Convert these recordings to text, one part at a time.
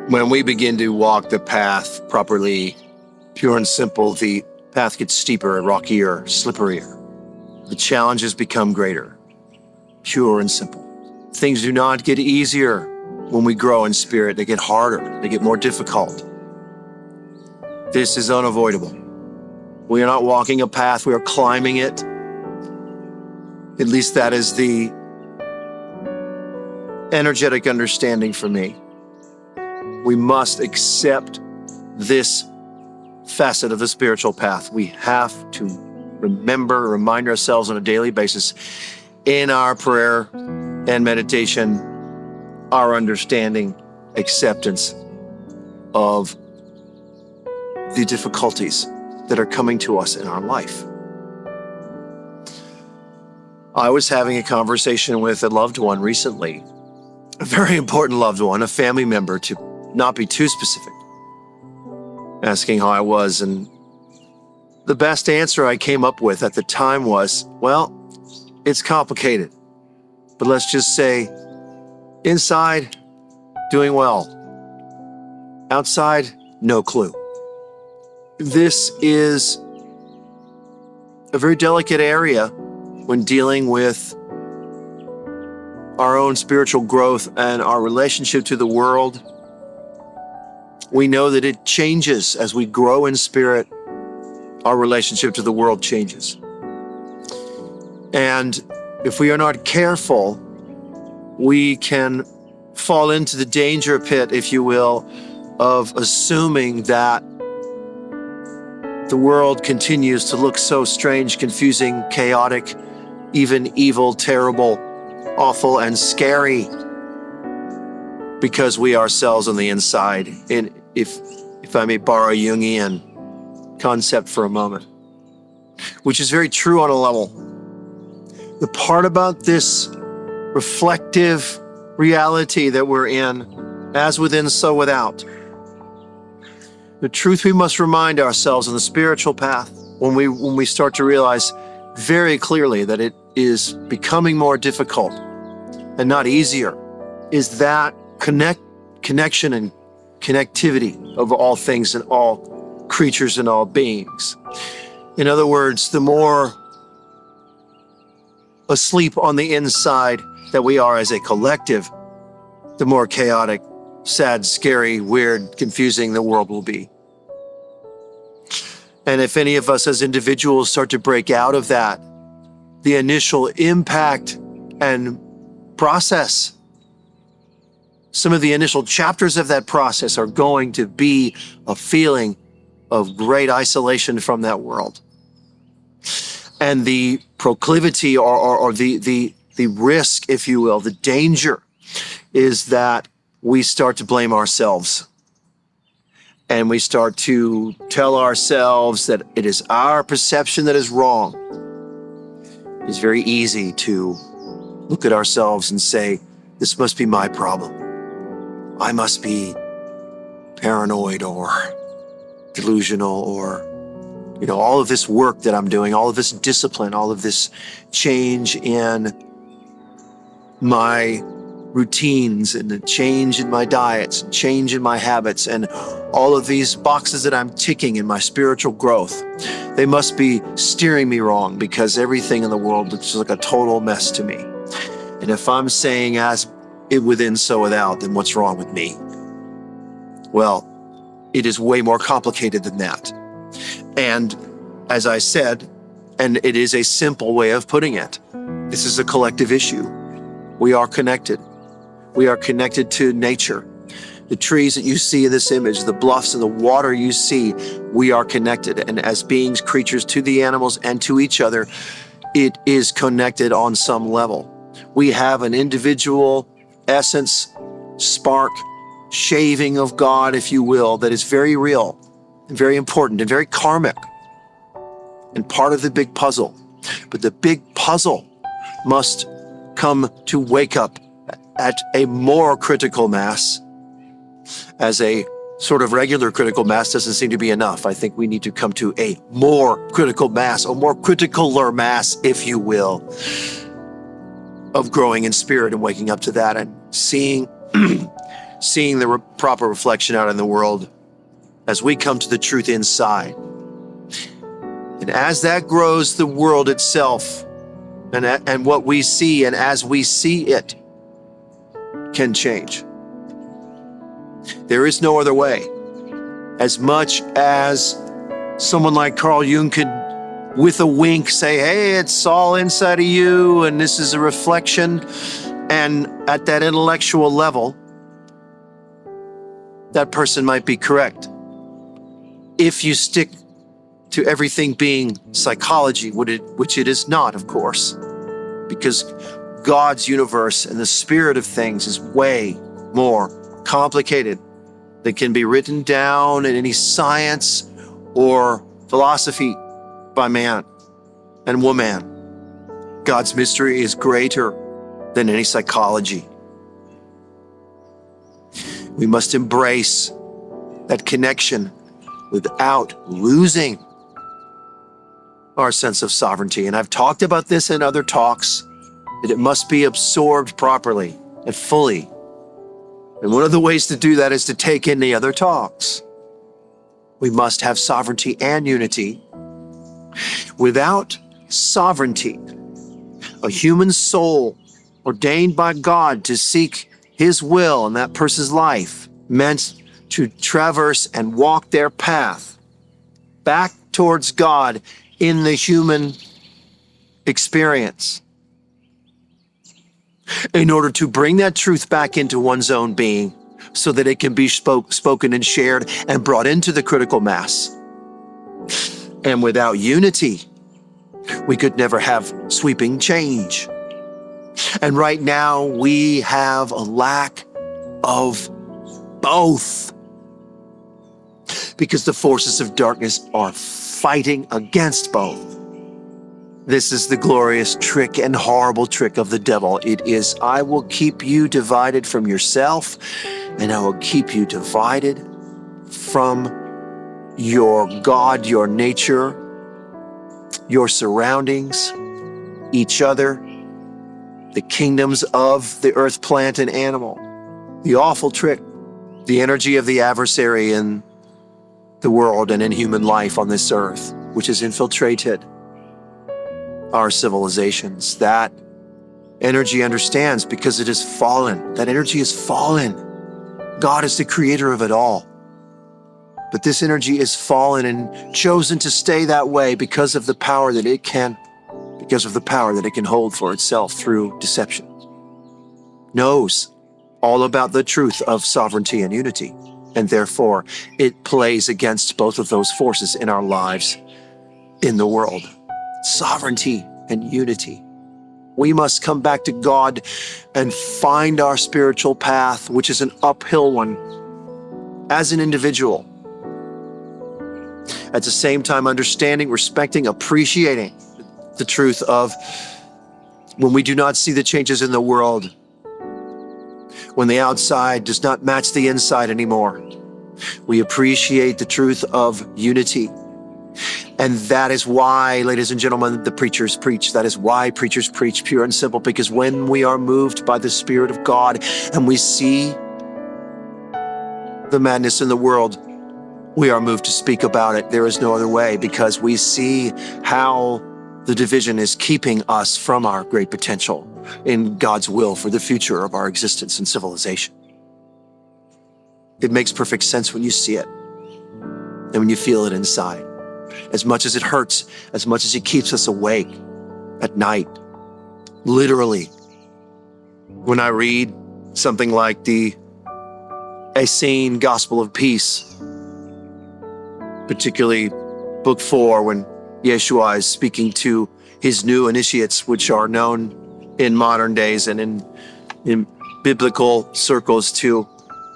When we begin to walk the path properly, pure and simple, the path gets steeper, rockier, slipperier. The challenges become greater, pure and simple. Things do not get easier when we grow in spirit. They get harder, they get more difficult. This is unavoidable. We are not walking a path, we are climbing it. At least that is the energetic understanding for me. We must accept this facet of the spiritual path. We have to remind ourselves on a daily basis in our prayer and meditation, our understanding, acceptance of the difficulties that are coming to us in our life. I was having a conversation with a loved one recently, a very important loved one, a family member, to not be too specific, asking how I was. And the best answer I came up with at the time was, well, it's complicated, but let's just say inside, doing well. Outside, no clue. This is a very delicate area when dealing with our own spiritual growth and our relationship to the world. We know that it changes as we grow in spirit. Our relationship to the world changes. And if we are not careful, we can fall into the danger pit, if you will, of assuming that the world continues to look so strange, confusing, chaotic, even evil, terrible, awful, and scary because we ourselves on the inside. And if I may borrow a Jungian concept for a moment, which is very true on a level. The part about this reflective reality that we're in, as within, so without. The truth we must remind ourselves on the spiritual path when we start to realize very clearly that it is becoming more difficult and not easier, is that connection and connectivity of all things and all creatures and all beings. In other words, the more asleep on the inside that we are as a collective, the more chaotic, sad, scary, weird, confusing the world will be. And if any of us as individuals start to break out of that, the initial impact and process, some of the initial chapters of that process are going to be a feeling of great isolation from that world. And the proclivity or the risk, if you will, the danger is that we start to blame ourselves. And we start to tell ourselves that it is our perception that is wrong. It's very easy to look at ourselves and say, this must be my problem. I must be paranoid or delusional or, all of this work that I'm doing, all of this discipline, all of this change in my routines and the change in my diets, and change in my habits, and all of these boxes that I'm ticking in my spiritual growth, they must be steering me wrong because everything in the world looks like a total mess to me. And if I'm saying as it within, so without, then what's wrong with me? Well, it is way more complicated than that. And as I said, and it is a simple way of putting it, this is a collective issue. We are connected. We are connected to nature. The trees that you see in this image, the bluffs and the water you see, we are connected. And as beings, creatures, to the animals and to each other, it is connected on some level. We have an individual essence, spark, shaving of God, if you will, that is very real and very important and very karmic and part of the big puzzle. But the big puzzle must come to wake up at a more critical mass. As a sort of regular critical mass doesn't seem to be enough. I think we need to come to a more critical mass, a more criticaler mass, if you will, of growing in spirit and waking up to that and seeing seeing the proper reflection out in the world as we come to the truth inside. And as that grows, the world itself and what we see, and as we see it, can change. There is no other way. As much as someone like Carl Jung could, with a wink, say, hey, it's all inside of you, and this is a reflection, and at that intellectual level, that person might be correct. If you stick to everything being psychology, which it is not, of course, because God's universe and the spirit of things is way more complicated than can be written down in any science or philosophy by man and woman. God's mystery is greater than any psychology. We must embrace that connection without losing our sense of sovereignty. And I've talked about this in other talks, that it must be absorbed properly and fully. And one of the ways to do that is to take in the other talks. We must have sovereignty and unity. Without sovereignty, a human soul ordained by God to seek His will in that person's life, meant to traverse and walk their path back towards God in the human experience, in order to bring that truth back into one's own being so that it can be spoken and shared and brought into the critical mass. And without unity, we could never have sweeping change. And right now, we have a lack of both, because the forces of darkness are fighting against both. This is the glorious trick and horrible trick of the devil. It is, I will keep you divided from yourself, and I will keep you divided from your God, your nature, your surroundings, each other, the kingdoms of the earth, plant, and animal. The awful trick, the energy of the adversary in the world and in human life on this earth, which has infiltrated our civilizations. That energy understands, because it is fallen. That energy is fallen. God is the creator of it all. But this energy is fallen and chosen to stay that way because of the power that it can hold for itself through deception. Knows all about the truth of sovereignty and unity, and therefore it plays against both of those forces in our lives, in the world. Sovereignty and unity. We must come back to God and find our spiritual path, which is an uphill one, as an individual. At the same time, understanding, respecting, appreciating the truth of when we do not see the changes in the world, when the outside does not match the inside anymore, we appreciate the truth of unity. And that is why, ladies and gentlemen, the preachers preach. That is why preachers preach, pure and simple, because when we are moved by the Spirit of God and we see the madness in the world, we are moved to speak about it. There is no other way, because we see how the division is keeping us from our great potential in God's will for the future of our existence and civilization. It makes perfect sense when you see it and when you feel it inside. As much as it hurts, as much as it keeps us awake at night, literally. When I read something like the Essene Gospel of Peace, particularly Book 4, when Yeshua is speaking to his new initiates, which are known in modern days and in biblical circles to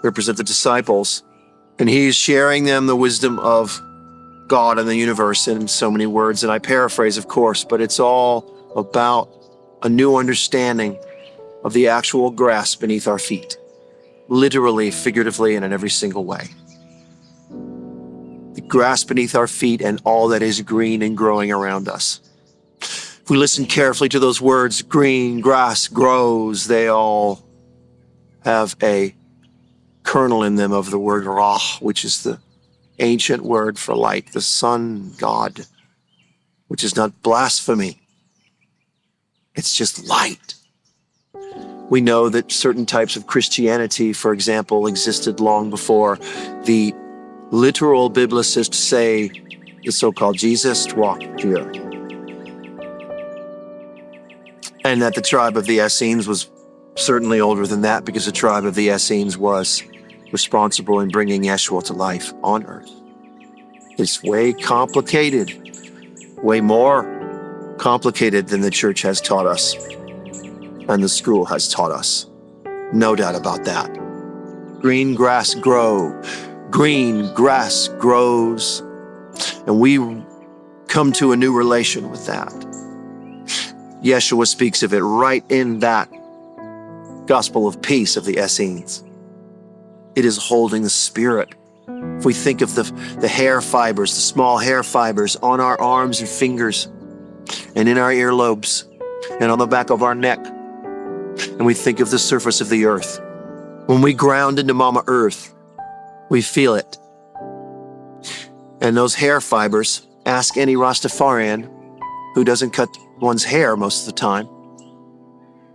represent the disciples. And he's sharing them the wisdom of God and the universe in so many words. And I paraphrase, of course, but it's all about a new understanding of the actual grass beneath our feet, literally, figuratively, and in every single way. The grass beneath our feet and all that is green and growing around us. If we listen carefully to those words, green, grass, grows, they all have a kernel in them of the word Ra, which is the ancient word for light, the sun God, which is not blasphemy. It's just light. We know that certain types of Christianity, for example, existed long before the literal biblicists say the so-called Jesus walked the earth. And that the tribe of the Essenes was certainly older than that, because the tribe of the Essenes was responsible in bringing Yeshua to life on earth. It's way complicated, way more complicated than the church has taught us and the school has taught us. No doubt about that. Green grass grows, and we come to a new relation with that. Yeshua speaks of it right in that gospel of peace of the Essenes. It is holding the Spirit. If we think of the hair fibers, the small hair fibers on our arms and fingers and in our earlobes and on the back of our neck, and we think of the surface of the earth, when we ground into Mama Earth, we feel it. And those hair fibers, ask any Rastafarian who doesn't cut one's hair most of the time,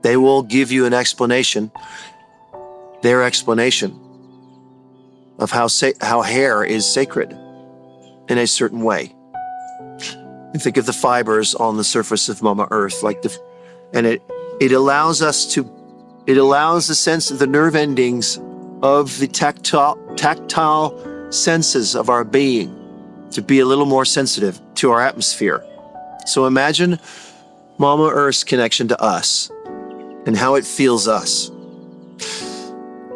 they will give you an explanation, their explanation of how hair is sacred in a certain way. You think of the fibers on the surface of Mama Earth, and it allows the sense of the nerve endings of the tactile senses of our being to be a little more sensitive to our atmosphere. So imagine Mama Earth's connection to us and how it feels us.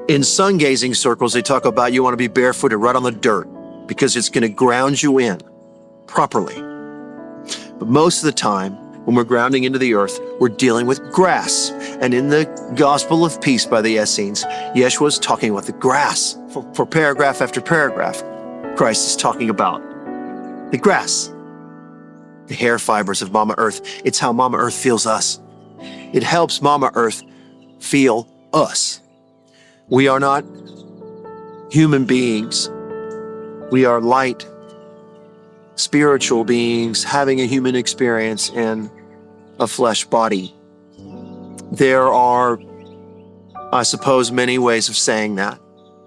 In sun gazing circles, they talk about you want to be barefooted right on the dirt because it's going to ground you in properly. But most of the time, when we're grounding into the earth, we're dealing with grass. And in the Gospel of Peace by the Essenes, Yeshua is talking about the grass. For paragraph after paragraph, Christ is talking about the grass, the hair fibers of Mama Earth. It's how Mama Earth feels us. It helps Mama Earth feel us. We are not human beings. We are light, spiritual beings having a human experience in a flesh body. There are, I suppose, many ways of saying that,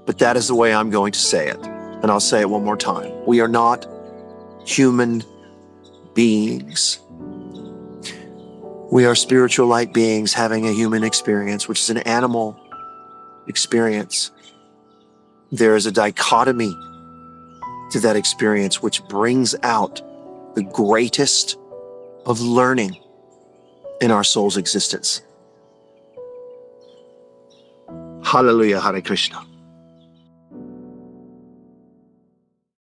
but that is the way I'm going to say it. And I'll say it one more time. We are not human beings. We are spiritual light beings having a human experience, which is an animal experience. There is a dichotomy to that experience which brings out the greatest of learning in our soul's existence. Hallelujah, Hare Krishna.